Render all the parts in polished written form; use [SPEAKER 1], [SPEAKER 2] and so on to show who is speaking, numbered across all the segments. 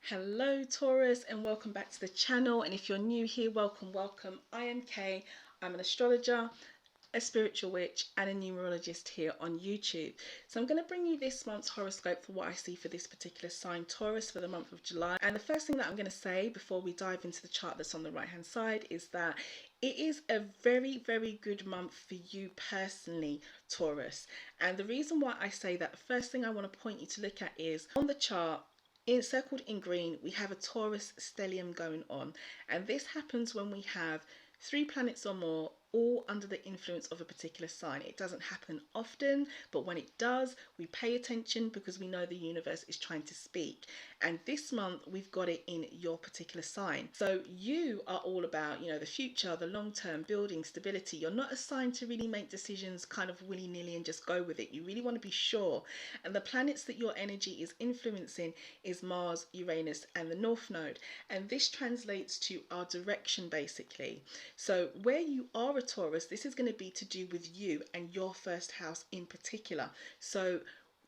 [SPEAKER 1] Hello Taurus, and welcome back to the channel. And if you're new here, welcome. I am Kay. I'm an astrologer, a spiritual witch, and a numerologist here on YouTube. So I'm going to bring you this month's horoscope for what I see for this particular sign, Taurus, for the month of July. And the first thing that I'm going to say before we dive into the chart that's on the right hand side is that it is a very good month for you personally, Taurus. And the reason why I say that, the first thing I want to point you to look at is on the chart, encircled in green, we have a Taurus stellium going on, and this happens when we have 3 planets or more all under the influence of a particular sign. It doesn't happen often, but when it does, we pay attention because we know the universe is trying to speak. And this month we've got it in your particular sign. So you are all about, the future, the long term, building stability. You're not assigned to really make decisions kind of willy-nilly and just go with it. You really want to be sure. And the planets that your energy is influencing is Mars, Uranus, and the North Node. And this translates to our direction basically. So where you are a Taurus, this is going to be to do with you and your first house in particular. So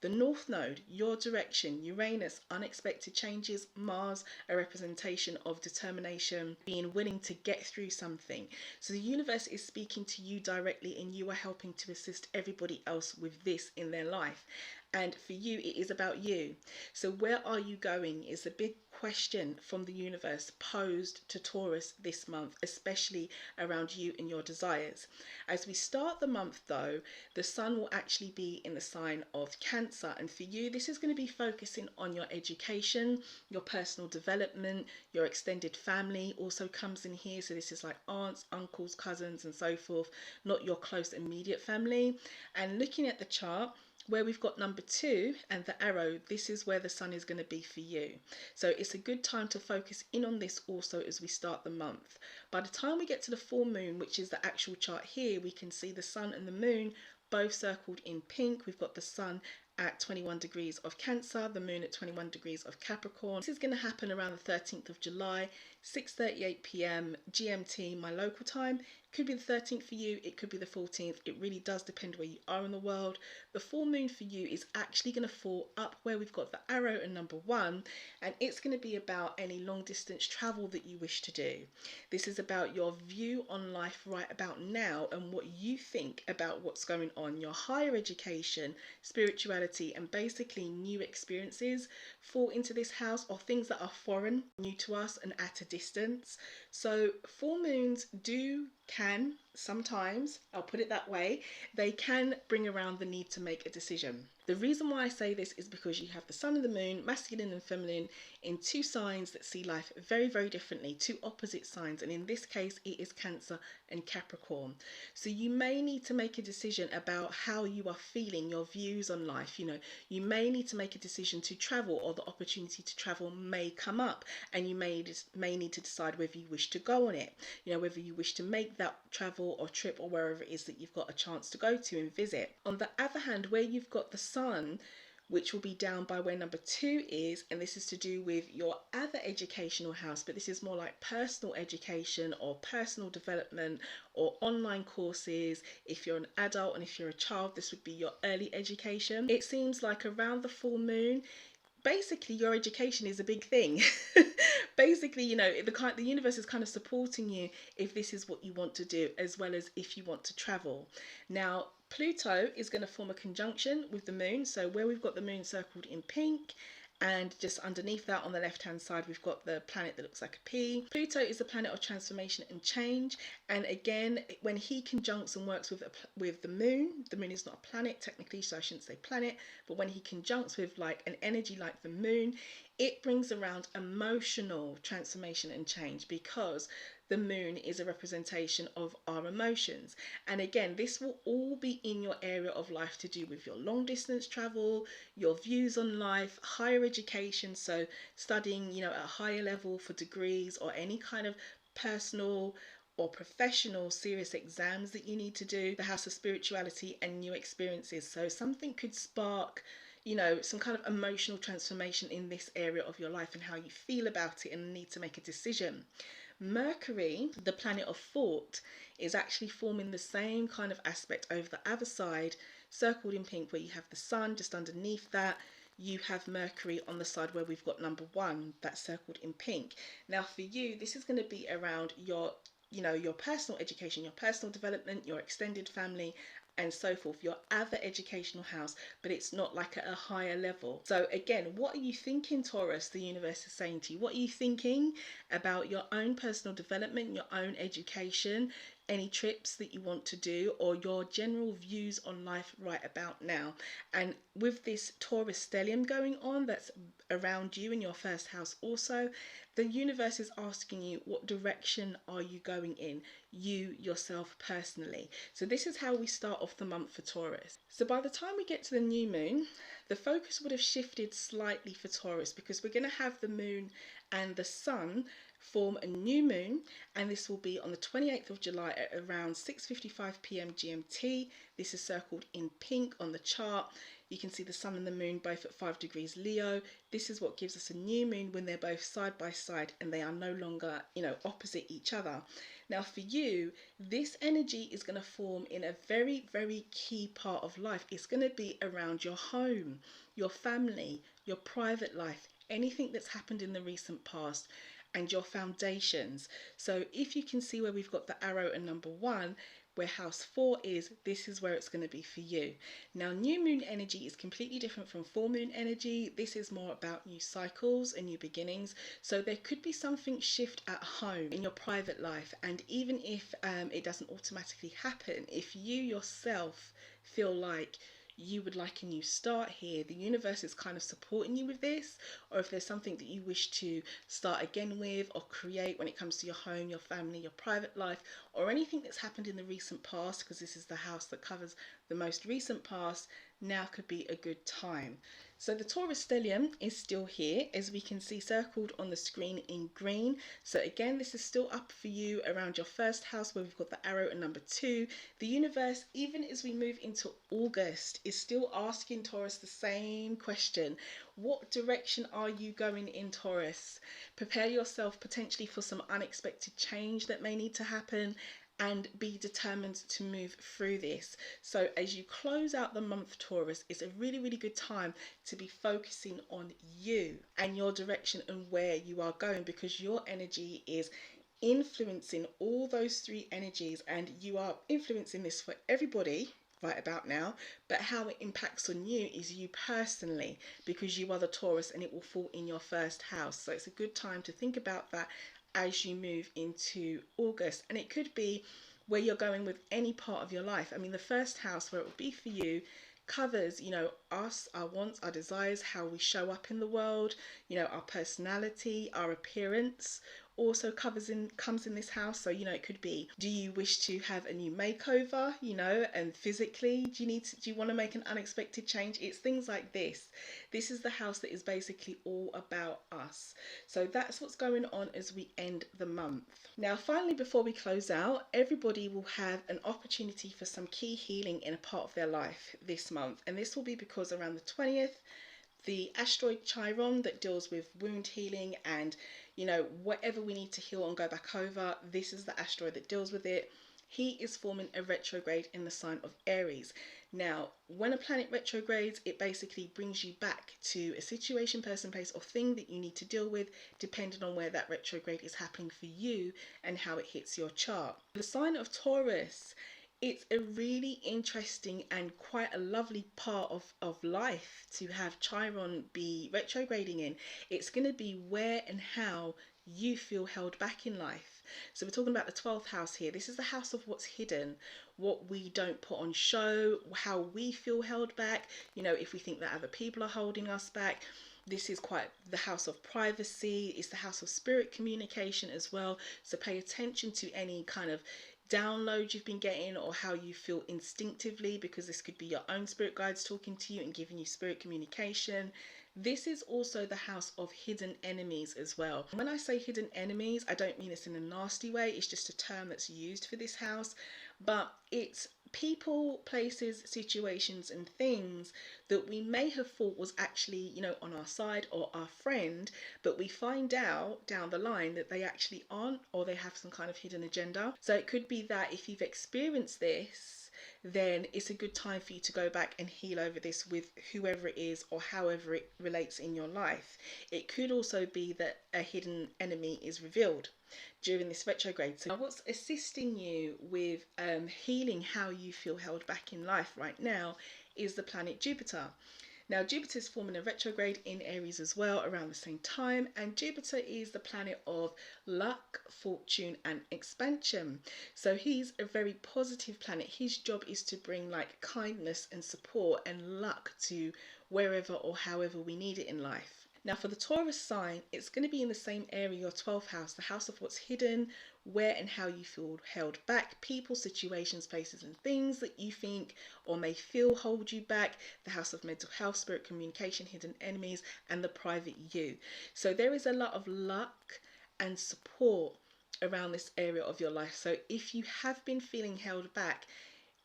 [SPEAKER 1] the North Node, your direction, Uranus, unexpected changes, Mars, a representation of determination, being willing to get through something. So the universe is speaking to you directly and you are helping to assist everybody else with this in their life. And for you, it is about you. So where are you going is a big question from the universe posed to Taurus this month, especially around you and your desires. As we start the month though, the sun will actually be in the sign of Cancer. And for you, this is going to be focusing on your education, your personal development, your extended family also comes in here. So this is like aunts, uncles, cousins, and so forth, not your close immediate family. And looking at the chart, where we've got number 2 and the arrow, this is where the sun is going to be for you. So it's a good time to focus in on this also as we start the month. By the time we get to the full moon, which is the actual chart here, we can see the sun and the moon both circled in pink. We've got the sun at 21 degrees of Cancer, the moon at 21 degrees of Capricorn. This is going to happen around the 13th of July, 6:38 p.m. GMT, my local time. Could be the 13th for you, it could be the 14th. It really does depend where you are in the world. The full moon for you is actually going to fall up where we've got the arrow and number 1, and it's going to be about any long distance travel that you wish to do. This is about your view on life right about now and what you think about what's going on. Your higher education, spirituality, and basically new experiences fall into this house, or things that are foreign, new to us, and at a distance. So full moons can sometimes, I'll put it that way, they can bring around the need to make a decision. The reason why I say this is because you have the sun and the moon, masculine and feminine, in 2 signs that see life very differently, 2 opposite signs, and in this case it is Cancer and Capricorn. So you may need to make a decision about how you are feeling, your views on life. You may need to make a decision to travel, or the opportunity to travel may come up, and you may need to decide whether you wish to go on it, whether you wish to make that travel or trip or wherever it is that you've got a chance to go to and visit. On the other hand, where you've got the sun, which will be down by where number 2 is, and this is to do with your other educational house, but this is more like personal education or personal development or online courses. If you're an adult and if you're a child, this would be your early education. It seems like around the full moon, basically your education is a big thing. Basically, the universe is kind of supporting you if this is what you want to do, as well as if you want to travel. Now, Pluto is going to form a conjunction with the moon. So where we've got the moon circled in pink, and just underneath that on the left hand side we've got the planet that looks like a P. Pluto is the planet of transformation and change, and again, when he conjuncts and works with the moon is not a planet technically, so I shouldn't say planet, but when he conjuncts with like an energy like the moon, it brings around emotional transformation and change, because the moon is a representation of our emotions. And again, this will all be in your area of life to do with your long distance travel, your views on life, higher education, so studying, at a higher level for degrees or any kind of personal or professional serious exams that you need to do, the house of spirituality and new experiences. So something could spark some kind of emotional transformation in this area of your life and how you feel about it and need to make a decision. Mercury, the planet of thought, is actually forming the same kind of aspect over the other side, circled in pink, where you have the sun just underneath that, you have Mercury on the side where we've got number 1, that's circled in pink. Now for you, this is going to be around your, your personal education, your personal development, your extended family, and so forth, your other educational house, but it's not like at a higher level. So again, what are you thinking, Taurus? The universe is saying to you, what are you thinking about your own personal development, your own education, any trips that you want to do, or your general views on life right about now? And with this Taurus stellium going on, that's around you in your first house also, the universe is asking you, what direction are you going in, you yourself personally? So this is how we start off the month for Taurus. So by the time we get to the new moon, the focus would have shifted slightly for Taurus, because we're going to have the moon and the sun form a new moon, and this will be on the 28th of July at around 6:55 p.m. GMT. This is circled in pink on the chart. You can see the sun and the moon both at 5 degrees Leo. This is what gives us a new moon, when they're both side by side and they are no longer, opposite each other. Now for you, this energy is going to form in a very, very key part of life. It's going to be around your home, your family, your private life, anything that's happened in the recent past, and your foundations. So if you can see where we've got the arrow and number 1, where house 4 is, this is where it's going to be for you. Now new moon energy is completely different from full moon energy. This is more about new cycles and new beginnings. So there could be something shift at home in your private life, and even if it doesn't automatically happen, if you yourself feel like you would like a new start here, the universe is kind of supporting you with this. Or if there's something that you wish to start again with or create when it comes to your home, your family, your private life, or anything that's happened in the recent past, because this is the house that covers the most recent past, now could be a good time. So the Taurus stellium is still here, as we can see circled on the screen in green. So again, this is still up for you around your first house, where we've got the arrow and number 2. The universe, even as we move into August, is still asking Taurus the same question. What direction are you going in, Taurus? Prepare yourself potentially for some unexpected change that may need to happen, and be determined to move through this. So as you close out the month, Taurus, it's a really, really good time to be focusing on you and your direction and where you are going, because your energy is influencing all those 3 energies, and you are influencing this for everybody right about now. But how it impacts on you is you personally, because you are the Taurus, and it will fall in your first house. So it's a good time to think about that as you move into August. And it could be where you're going with any part of your life. I mean, the first house, where it will be for you, covers, us, our wants, our desires, how we show up in the world, our personality, our appearance also comes in this house. So it could be, do you wish to have a new makeover, and physically do you want to make an unexpected change? It's things like this. This is the house that is basically all about us. So that's what's going on as we end the month. Now finally, before we close out, everybody will have an opportunity for some key healing in a part of their life this month, and this will be because around the 20th, the asteroid Chiron that deals with wound healing and whatever we need to heal and go back over, this is the asteroid that deals with it. He is forming a retrograde in the sign of Aries. Now when a planet retrogrades, it basically brings you back to a situation, person, place, or thing that you need to deal with, depending on where that retrograde is happening for you and how it hits your chart. The sign of Taurus, it's a really interesting and quite a lovely part of life to have Chiron be retrograding in. It's going to be where and how you feel held back in life. So we're talking about the 12th house here. This is the house of what's hidden, what we don't put on show, how we feel held back, if we think that other people are holding us back. This is quite the house of privacy. It's the house of spirit communication as well. So pay attention to any kind of download you've been getting, or how you feel instinctively, because this could be your own spirit guides talking to you and giving you spirit communication. This is also the house of hidden enemies as well. When I say hidden enemies, I don't mean this in a nasty way. It's just a term that's used for this house, but it's people, places, situations and things that we may have thought was actually, on our side or our friend, but we find out down the line that they actually aren't, or they have some kind of hidden agenda. So it could be that if you've experienced this, then it's a good time for you to go back and heal over this with whoever it is or however it relates in your life. It could also be that a hidden enemy is revealed during this retrograde. So what's assisting you with healing how you feel held back in life right now is the planet Jupiter. Now, Jupiter is forming a retrograde in Aries as well around the same time, and Jupiter is the planet of luck, fortune, and expansion. So he's a very positive planet. His job is to bring like kindness and support and luck to wherever or however we need it in life. Now, for the Taurus sign, it's going to be in the same area, your 12th house, the house of what's hidden, where and how you feel held back, people, situations, places, and things that you think or may feel hold you back, the house of mental health, spirit communication, hidden enemies, and the private you. So there is a lot of luck and support around this area of your life. So if you have been feeling held back,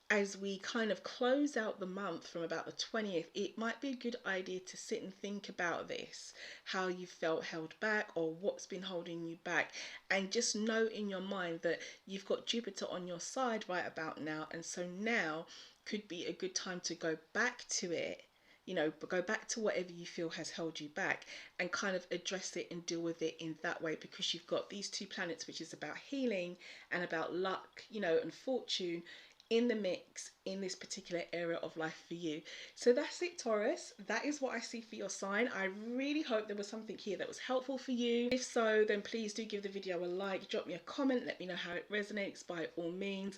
[SPEAKER 1] as we kind of close out the month from about the 20th, it might be a good idea to sit and think about this, how you felt held back or what's been holding you back, and just know in your mind that you've got Jupiter on your side right about now, and so now could be a good time to go back to it, you know, go back to whatever you feel has held you back and kind of address it and deal with it in that way, because you've got these two planets, which is about healing and about luck, you know, and fortune in the mix in this particular area of life for you. So that's it, Taurus. That is what I see for your sign. I really hope there was something here that was helpful for you. If so, then please do give the video a like, drop me a comment, let me know how it resonates by all means.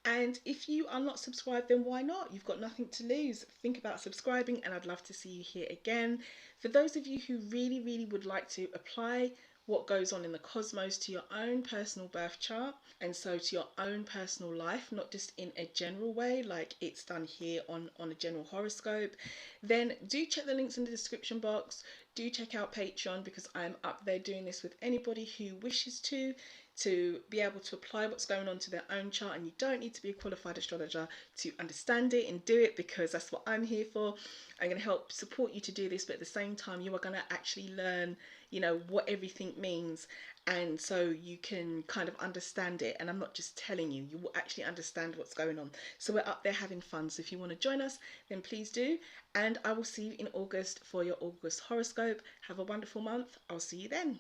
[SPEAKER 1] And if you are not subscribed, then why not? You've got nothing to lose. Think about subscribing, and I'd love to see you here again. For those of you who really would like to apply what goes on in the cosmos to your own personal birth chart, and so to your own personal life, not just in a general way like it's done here on a general horoscope, then do check the links in the description box. Do check out Patreon, because I'm up there doing this with anybody who wishes to be able to apply what's going on to their own chart, and you don't need to be a qualified astrologer to understand it and do it, because that's what I'm here for. I'm going to help support you to do this, but at the same time you are going to actually learn, you know, what everything means, and so you can kind of understand it, and I'm not just telling you, you will actually understand what's going on. So we're up there having fun. So if you want to join us, then please do, and I will see you in August for your August horoscope. Have a wonderful month. I'll see you then.